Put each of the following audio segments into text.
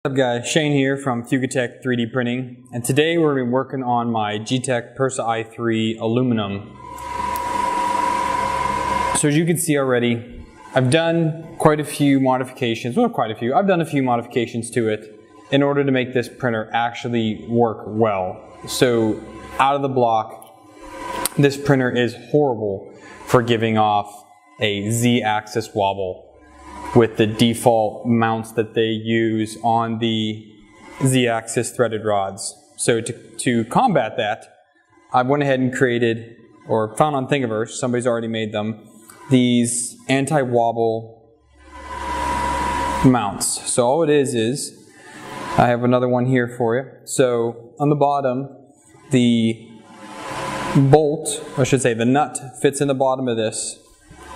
What's up guys, Shane here from Fugatech 3D Printing, and today we're going to be working on my Geeetech Prusa i3 aluminum. So as you can see already, I've done quite a few modifications, I've done a few modifications to it in order to make this printer actually work well. So out of the block, this printer is horrible for giving off a Z-axis wobble with the default mounts that they use on the Z-axis threaded rods. So to combat that, I went ahead and created, or found on Thingiverse, somebody's already made them, these anti-wobble mounts. So all it is I have another one here for you. So on the bottom, the bolt, or I should say the nut, fits in the bottom of this,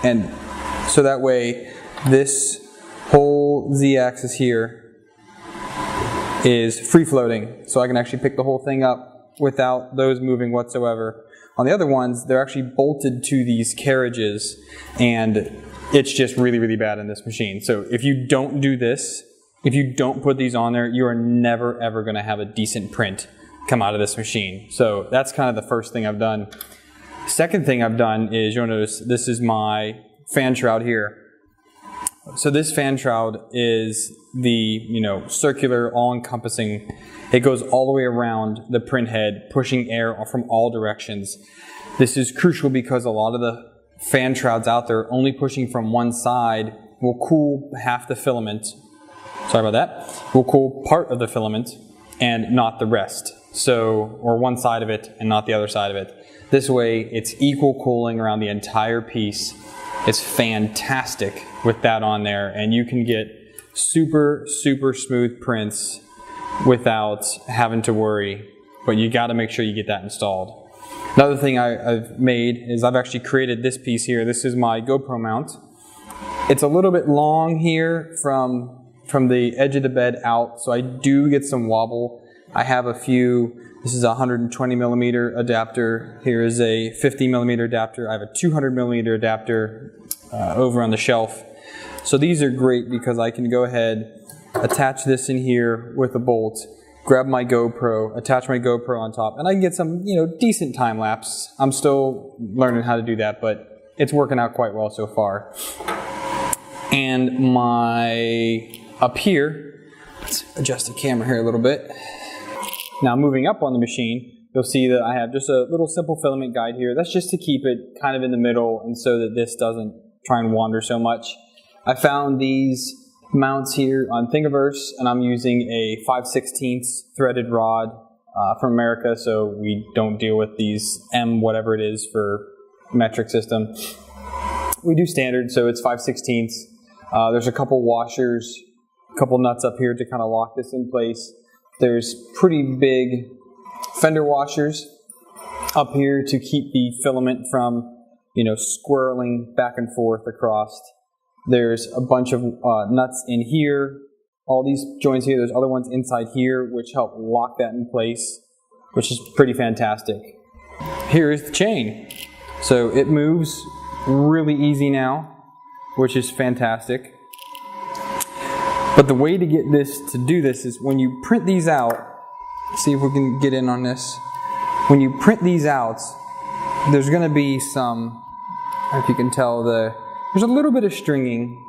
and so that way this whole Z-axis here is free floating, so I can actually pick the whole thing up without those moving whatsoever. On the other ones, they're actually bolted to these carriages, and it's just really, really bad in this machine. So if you don't do this, if you don't put these on there, you are never ever going to have a decent print come out of this machine. So that's kind of the first thing I've done. Second thing I've done is, you'll notice this is my fan shroud here. So this fan shroud is the, circular, all-encompassing. It goes all the way around the print head, pushing air from all directions. This is crucial because a lot of the fan shrouds out there only pushing from one side will cool half the filament. Sorry about that. Will cool part of the filament and not the rest. So, or one side of it and not the other side of it. This way, it's equal cooling around the entire piece. It's fantastic with that on there, and you can get super, super smooth prints without having to worry, but you got to make sure you get that installed. Another thing I've made is I've actually created this piece here. This is my GoPro mount. It's a little bit long here from the edge of the bed out, so I do get some wobble. I have a few. This is a 120 millimeter adapter. Here is a 50 millimeter adapter. I have a 200 millimeter adapter over on the shelf. So these are great because I can go ahead, attach this in here with a bolt, grab my GoPro, attach my GoPro on top, and I can get some, decent time lapse. I'm still learning how to do that, but it's working out quite well so far. And up here, let's adjust the camera here a little bit. Now moving up on the machine, you'll see that I have just a little simple filament guide here. That's just to keep it kind of in the middle and so that this doesn't try and wander so much. I found these mounts here on Thingiverse, and I'm using a 5/16 threaded rod from America, so we don't deal with these M whatever it is for metric system. We do standard, so it's 5/16. There's a couple washers, a couple nuts up here to kind of lock this in place. There's pretty big fender washers up here to keep the filament from, squirreling back and forth across. There's a bunch of nuts in here, all these joints here. There's other ones inside here which help lock that in place, which is pretty fantastic. Here's the chain. So it moves really easy now, which is fantastic. But the way to get this to do this is when you print these out, see if we can get in on this. When you print these out, there's going to be some, if you can tell, there's a little bit of stringing,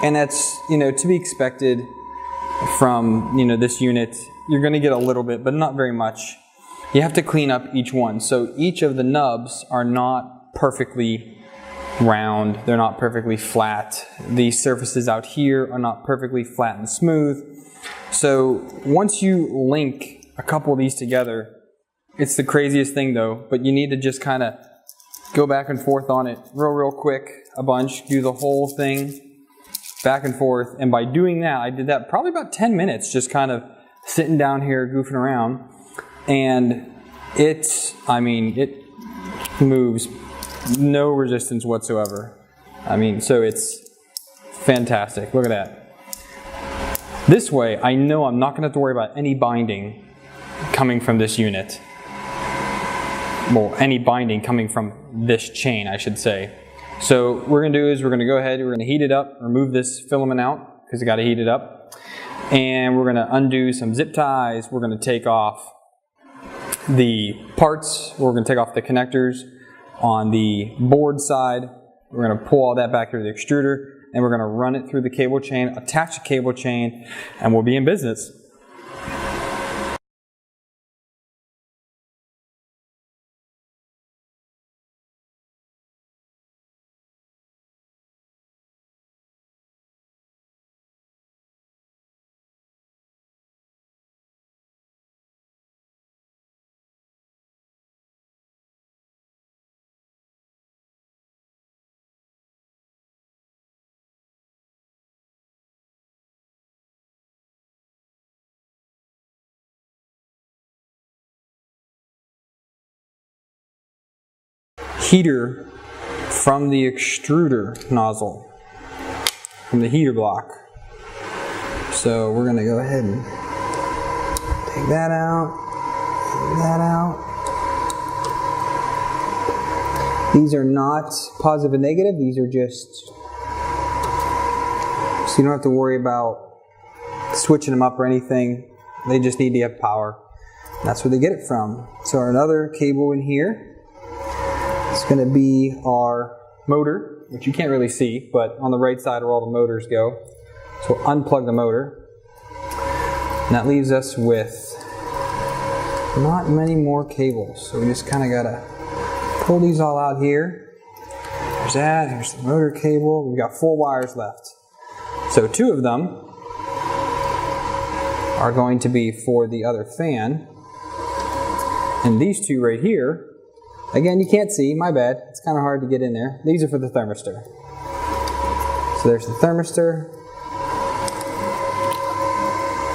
and that's, to be expected from, this unit. You're going to get a little bit, but not very much. You have to clean up each one. So each of the nubs are not perfectly round, they're not perfectly flat. The surfaces out here are not perfectly flat and smooth. So once you link a couple of these together, it's the craziest thing though, but you need to just kind of go back and forth on it real quick, a bunch, do the whole thing back and forth. And by doing that, I did that probably about 10 minutes, just kind of sitting down here goofing around. And it moves no resistance whatsoever. So it's fantastic. Look at that. This way, I know I'm not going to have to worry about any binding coming from this unit. Well, any binding coming from this chain, I should say. So what we're going to do is we're going to go ahead, we're going to heat it up, remove this filament out, because you got to heat it up. And we're going to undo some zip ties. We're going to take off the parts. We're going to take off the connectors on the board side. We're going to pull all that back through the extruder, and we're going to run it through the cable chain, attach the cable chain, and we'll be in business. Heater from the extruder nozzle, from the heater block. So we're going to go ahead and take that out, take that out. These are not positive and negative, these are just, so you don't have to worry about switching them up or anything. They just need to have power. That's where they get it from. So our another cable in here, it's going to be our motor, which you can't really see, but on the right side where all the motors go. So we'll unplug the motor. And that leaves us with not many more cables. So we just kind of got to pull these all out here. There's that, here's the motor cable. We've got 4 wires left. So 2 of them are going to be for the other fan. And these 2 right here, again, you can't see, my bad. It's kind of hard to get in there. These are for the thermistor. So there's the thermistor.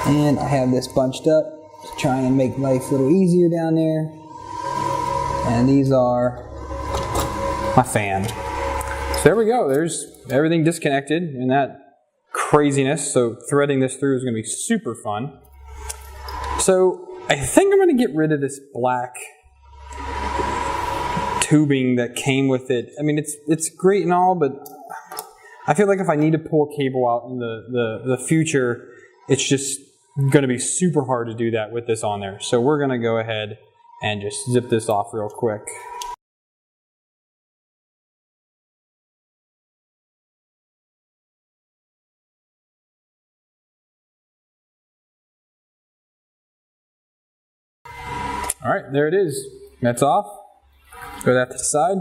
And I have this bunched up to try and make life a little easier down there. And these are my fan. So there we go. There's everything disconnected in that craziness. So threading this through is going to be super fun. So I think I'm going to get rid of this black tubing that came with it. I mean, it's great and all, but I feel like if I need to pull a cable out in the future, it's just going to be super hard to do that with this on there. So we're going to go ahead and just zip this off real quick. All right, there it is. That's off. Throw that to the side.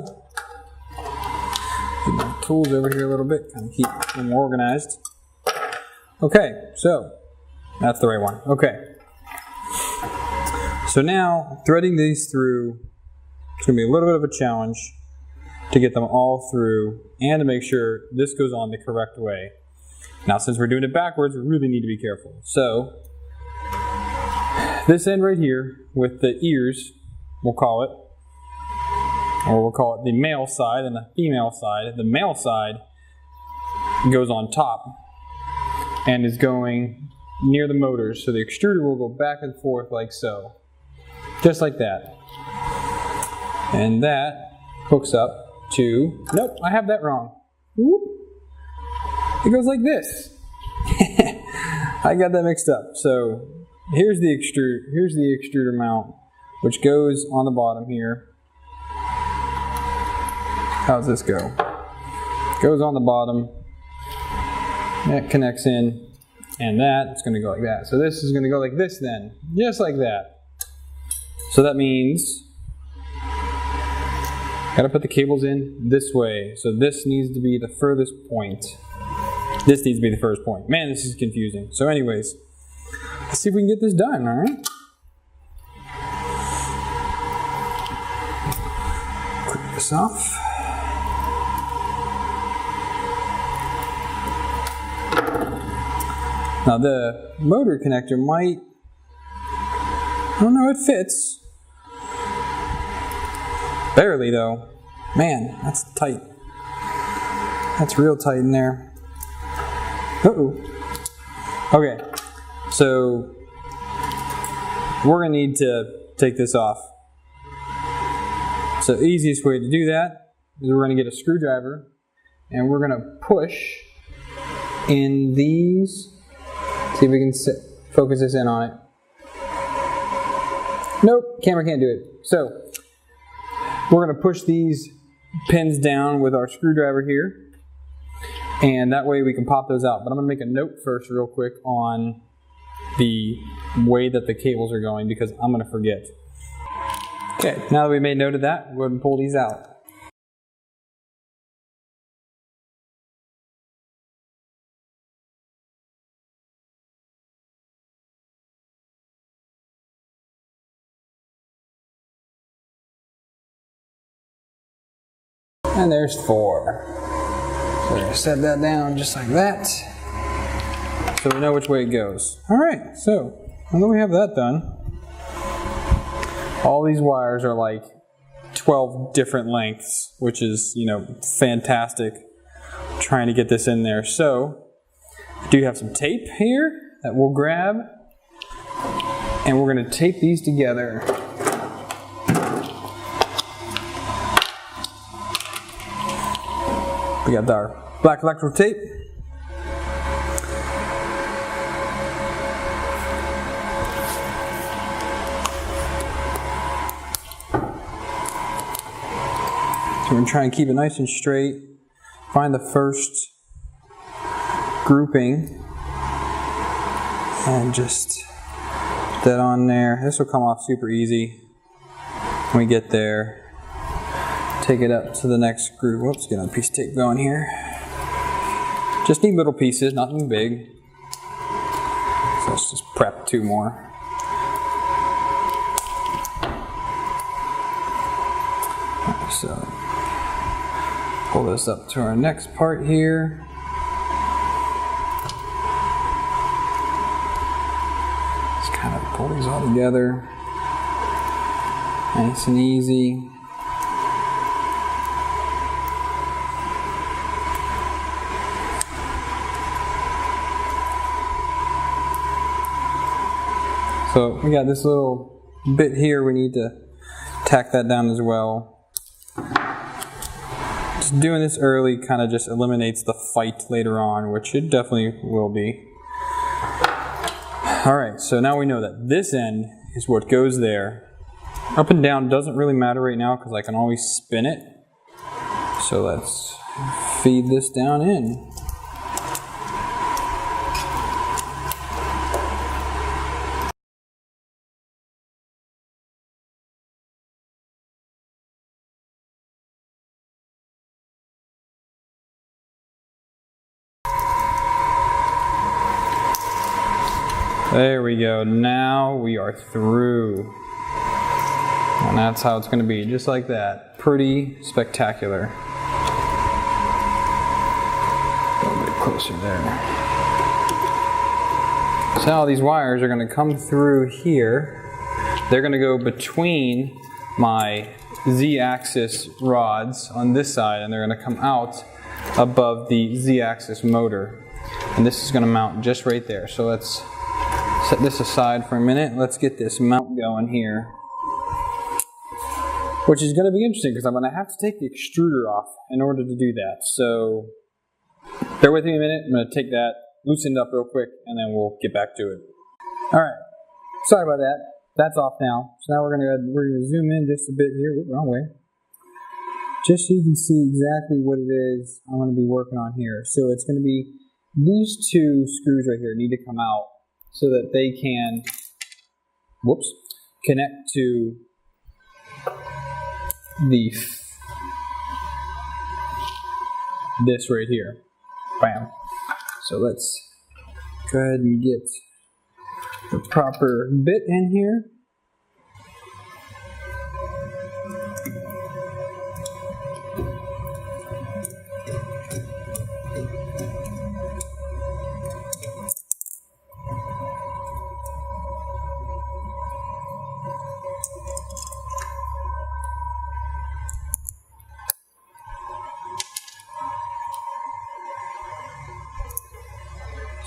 Get my tools over here a little bit, kind of keep them organized. Okay, so that's the right one. Okay. So now, threading these through, it's going to be a little bit of a challenge to get them all through and to make sure this goes on the correct way. Now, since we're doing it backwards, we really need to be careful. So, this end right here with the ears, we'll call it, or we'll call it the male side and the female side. The male side goes on top and is going near the motors. So the extruder will go back and forth like so. Just like that. And that hooks up to, nope, I have that wrong. Whoop. It goes like this. I got that mixed up. So here's the extruder mount, which goes on the bottom here. How's this go? Goes on the bottom, that connects in, and that's going to go like that. So this is going to go like this then, just like that. So that means, got to put the cables in this way. So this needs to be the furthest point. This needs to be the first point. Man, this is confusing. So anyways, let's see if we can get this done, all right? Click this off. Now the motor connector might, I don't know, it fits. Barely though. Man, that's tight. That's real tight in there. Uh-oh. Okay, so we're gonna need to take this off. So the easiest way to do that is we're gonna get a screwdriver and we're gonna push in these See if we can focus this in on it. Nope, camera can't do it. So, we're going to push these pins down with our screwdriver here. And that way we can pop those out. But I'm going to make a note first real quick on the way that the cables are going because I'm going to forget. Okay, now that we made note of that, we'll go ahead and pull these out. And there's 4. So we're going to set that down just like that. So we know which way it goes. Alright, so now that we have that done, all these wires are like 12 different lengths, which is, you know, fantastic trying to get this in there. So I do have some tape here that we'll grab, and we're going to tape these together. We got our black electrical tape. So we're going to try and keep it nice and straight. Find the first grouping and just put that on there. This will come off super easy when we get there. Take it up to the next group. Whoops, get another piece of tape going here. Just need little pieces, nothing big. So let's just prep 2 more. So pull this up to our next part here. Just kind of pull these all together. Nice and easy. So we got this little bit here, we need to tack that down as well. Just doing this early kind of just eliminates the fight later on, which it definitely will be. Alright, so now we know that this end is what goes there. Up and down doesn't really matter right now because I can always spin it. So let's feed this down in. There we go. Now we are through. And that's how it's going to be, just like that. Pretty spectacular. A little bit closer there. So now these wires are going to come through here. They're going to go between my Z-axis rods on this side, and they're going to come out above the Z-axis motor. And this is going to mount just right there. So let's set this aside for a minute. Let's get this mount going here. Which is going to be interesting because I'm going to have to take the extruder off in order to do that. So bear with me a minute. I'm going to take that loosened up real quick and then we'll get back to it. Alright, sorry about that. That's off now. So now we're going to zoom in just a bit here. Oops, wrong way. Just so you can see exactly what it is I'm going to be working on here. So it's going to be these 2 screws right here need to come out so that they can, whoops, connect to this right here. Bam. So let's go ahead and get the proper bit in here.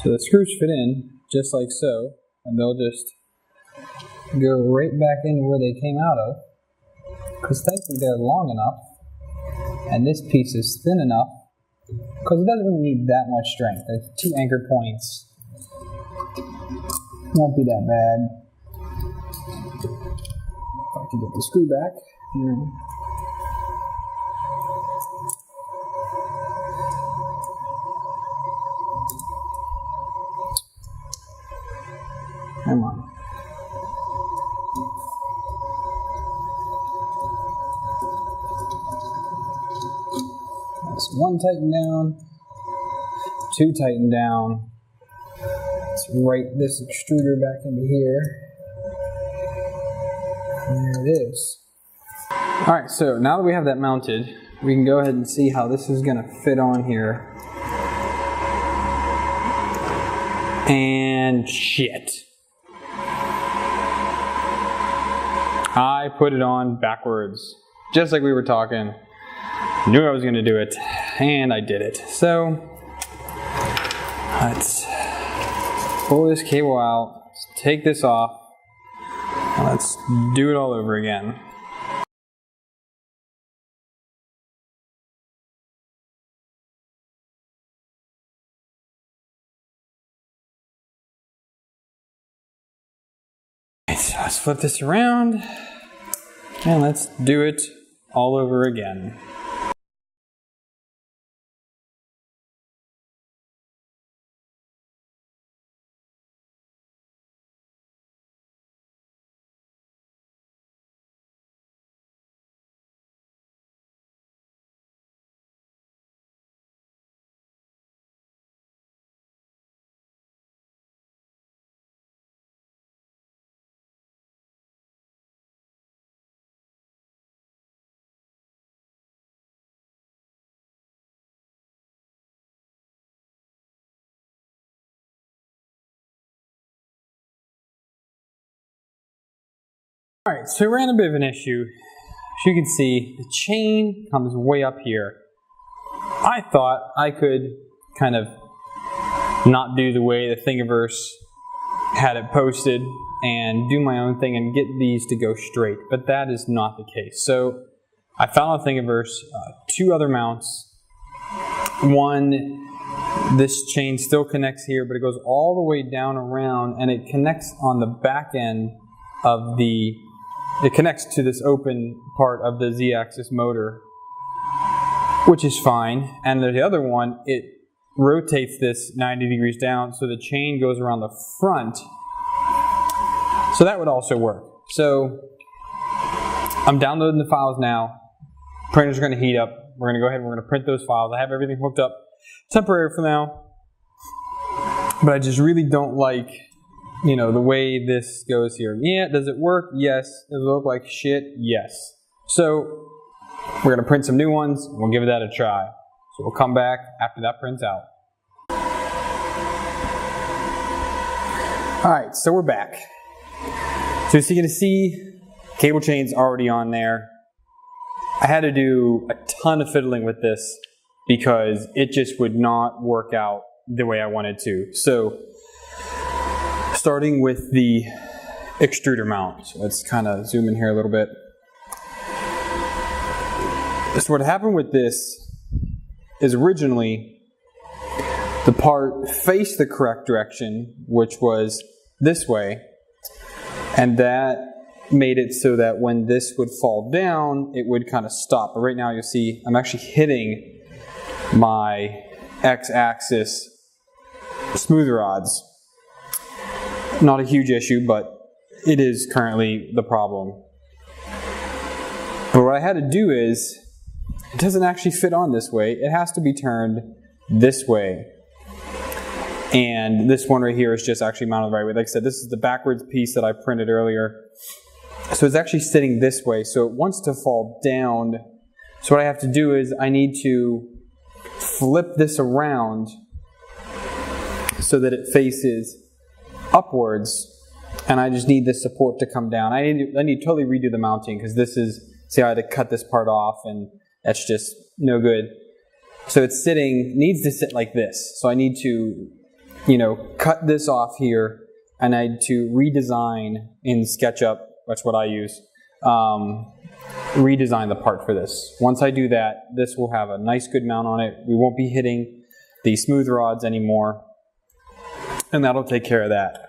So the screws fit in just like so, and they'll just go right back into where they came out of, because thankfully they're long enough, and this piece is thin enough, because it doesn't really need that much strength. There's 2 anchor points, Won't be that bad. If I can get the screw back. Come on. That's one tighten down, two tighten down. Let's right this extruder back into here. And there it is. Alright, so now that we have that mounted, we can go ahead and see how this is going to fit on here. And shit. I put it on backwards, just like we were talking. Knew I was going to do it, and I did it. So, let's pull this cable out, let's take this off, and let's do it all over again. So let's flip this around, and let's do it all over again. Alright, so we ran a bit of an issue. As you can see, the chain comes way up here. I thought I could kind of not do the way the Thingiverse had it posted and do my own thing and get these to go straight, but that is not the case. So I found on Thingiverse two other mounts. One, this chain still connects here, but it goes all the way down around and it connects on the back end of the, it connects to this open part of the Z-axis motor, which is fine. And the other one, it rotates this 90 degrees down so the chain goes around the front. So that would also work. So I'm downloading the files now. Printer's going to heat up. We're going to go ahead and we're going to print those files. I have everything hooked up temporary for now. But I just really don't like, you know, the way this goes here. Yeah, does it work? Yes. Does it look like shit? Yes. So we're going to print some new ones and we'll give that a try. So we'll come back after that prints out. Alright, so we're back. So as you can see, cable chain's already on there. I had to do a ton of fiddling with this because it just would not work out the way I wanted to. So starting with the extruder mount. So let's kind of zoom in here a little bit. So what happened with this is originally the part faced the correct direction, which was this way, and that made it so that when this would fall down, it would kind of stop. But right now you'll see I'm actually hitting my x-axis smooth rods. Not a huge issue, but it is currently the problem. But what I had to do is, it doesn't actually fit on this way. It has to be turned this way. And this one right here is just actually mounted the right way. Like I said, this is the backwards piece that I printed earlier. So it's actually sitting this way. So it wants to fall down. So what I have to do is I need to flip this around so that it faces upwards. And I just need this support to come down. I need to totally redo the mounting because this is, see, I had to cut this part off and that's just no good. So it's sitting, needs to sit like this. So I need to, you know, cut this off here and I need to redesign in SketchUp, that's what I use, redesign the part for this. Once I do that, this will have a nice good mount on it. We won't be hitting the smooth rods anymore, and that'll take care of that.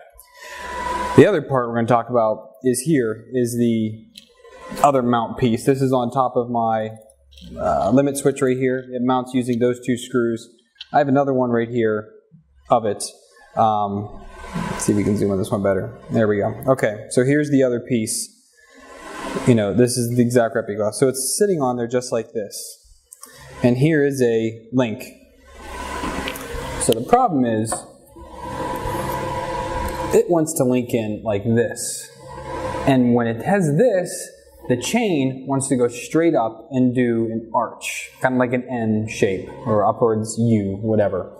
The other part we're going to talk about is here, is the other mount piece. This is on top of my limit switch right here. It mounts using those 2 screws. I have another one right here of it. Let's see if we can zoom on this one better. There we go. Okay, so here's the other piece. You know, this is the exact replica. So it's sitting on there just like this. And here is a link. So the problem is, it wants to link in like this. And when it has this, the chain wants to go straight up and do an arch, kind of like an N shape, or upwards U, whatever.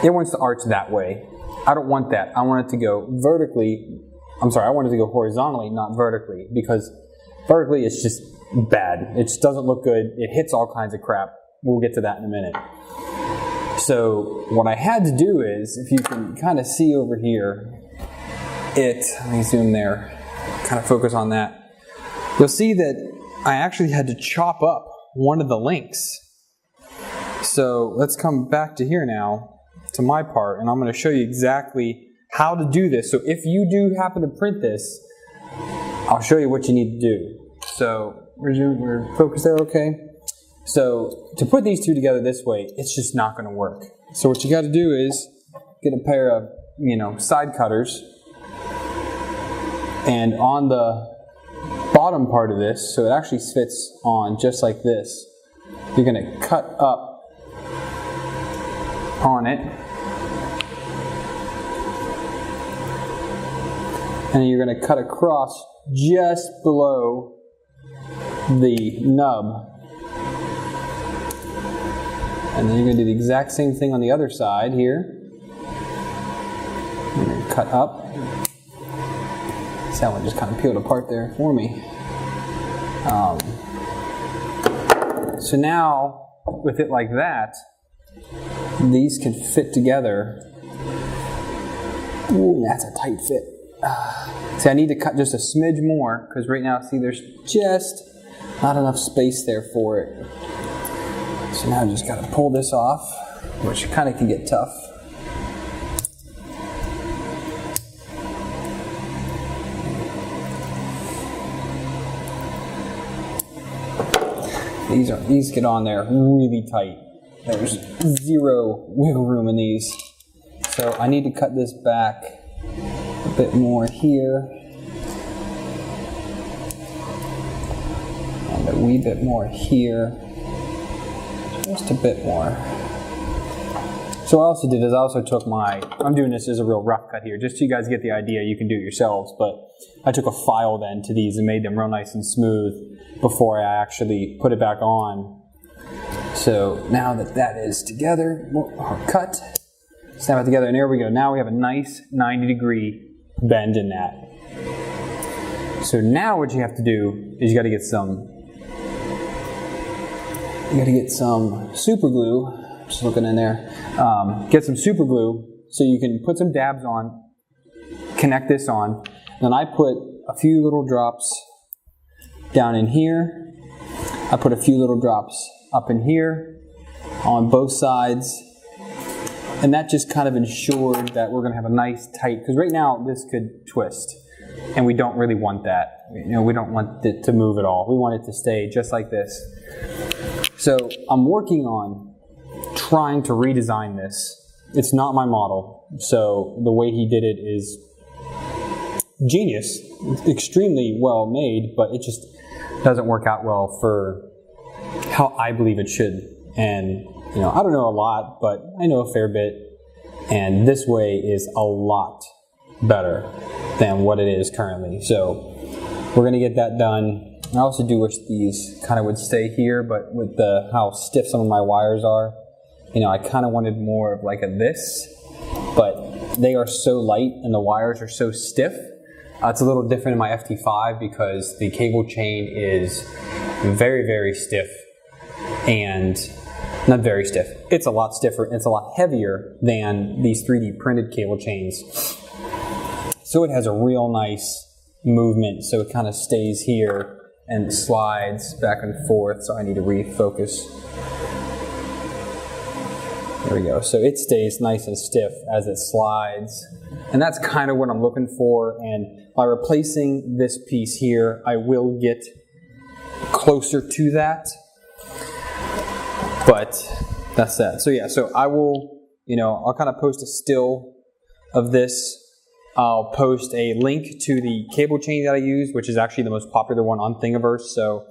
It wants to arch that way. I don't want that. I want it to go vertically. I want it to go horizontally, not vertically, because vertically it's just bad. It just doesn't look good. It hits all kinds of crap. We'll get to that in a minute. So what I had to do is, if you can kind of see over here, let me zoom there, kind of focus on that. You'll see that I actually had to chop up one of the links. So let's come back to here now, to my part, and I'm going to show you exactly how to do this. So if you do happen to print this, I'll show you what you need to do. So we're focused there, okay? So to put these 2 together this way, it's just not going to work. So what you got to do is get a pair of, side cutters, and on the bottom part of this, so it actually fits on just like this, you're going to cut up on it, and you're going to cut across just below the nub. And then you're going to do the exact same thing on the other side here. You're going to cut up. See how one just kind of peeled apart there for me. So now, with it like that, these can fit together. Ooh, that's a tight fit. See, I need to cut just a smidge more, because right now, see, there's just not enough space there for it. So now I just got to pull this off, which kind of can get tough. These get on there really tight. There's 0 wiggle room in these. So I need to cut this back a bit more here. And a wee bit more here. Just a bit more. So what I also did is I also took I'm doing this as a real rough cut here, just so you guys get the idea. You can do it yourselves, but I took a file then to these and made them real nice and smooth before I actually put it back on. So now that that is together, cut, snap it together, and there we go. Now we have a nice 90-degree bend in that. So now what you have to do is you got to get some super glue. Just looking in there. Get some super glue so you can put some dabs on, connect this on. Then I put a few little drops down in here. I put a few little drops up in here on both sides. And that just kind of ensured that we're going to have a nice tight, because right now this could twist. And we don't really want that. We don't want it to move at all. We want it to stay just like this. So I'm working on trying to redesign this. It's not my model, so the way he did it is genius. It's extremely well made, but it just doesn't work out well for how I believe it should. And I don't know a lot, but I know a fair bit, and this way is a lot better than what it is currently. So we're going to get that done. I also do wish these kind of would stay here, but with how stiff some of my wires are, I kind of wanted more of like a this, but they are so light and the wires are so stiff. It's a little different in my FT5 because the cable chain is very, very stiff, and not very stiff. It's a lot stiffer. It's a lot heavier than these 3D printed cable chains. So it has a real nice movement. So it kind of stays here and slides back and forth. So I need to refocus. There we go. So it stays nice and stiff as it slides. And that's kind of what I'm looking for. And by replacing this piece here, I will get closer to that. But that's that. So yeah, so I will, I'll kind of post a still of this. I'll post a link to the cable chain that I use, which is actually the most popular one on Thingiverse. So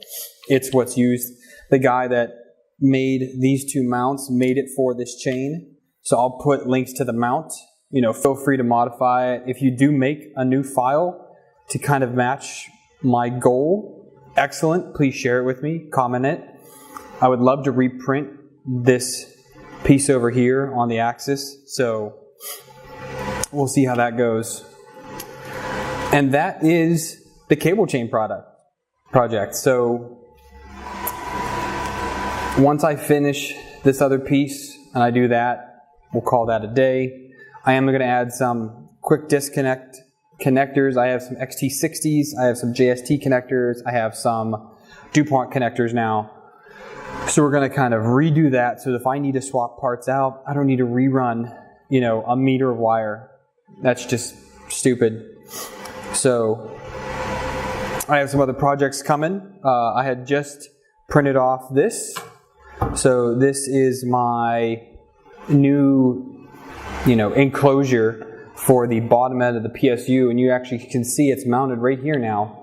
it's what's used. The guy that made these two mounts made it for this chain. So I'll put links to the mount. Feel free to modify it. If you do make a new file to kind of match my goal, excellent. Please share it with me, comment it. I would love to reprint this piece over here on the axis. So we'll see how that goes. And that is the cable chain project. So once I finish this other piece and I do that, we'll call that a day. I am going to add some quick disconnect connectors. I have some XT60s, I have some JST connectors, I have some DuPont connectors now. So we're going to kind of redo that so if I need to swap parts out, I don't need to rerun, a meter of wire. That's just stupid. So I have some other projects coming. I had just printed off this. So this is my new, enclosure for the bottom end of the PSU, and you actually can see it's mounted right here now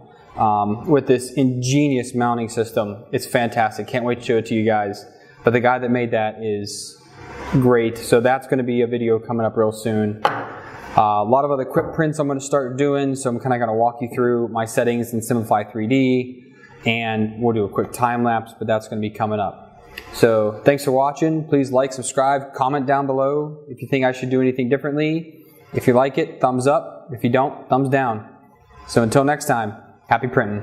with this ingenious mounting system. It's fantastic. Can't wait to show it to you guys. But the guy that made that is great. So that's going to be a video coming up real soon. A lot of other quick prints I'm going to start doing, so I'm kind of going to walk you through my settings in Simplify 3D, and we'll do a quick time lapse, but that's going to be coming up. So thanks for watching. Please like, subscribe, comment down below if you think I should do anything differently. If you like it, thumbs up. If you don't, thumbs down. So until next time, happy printing.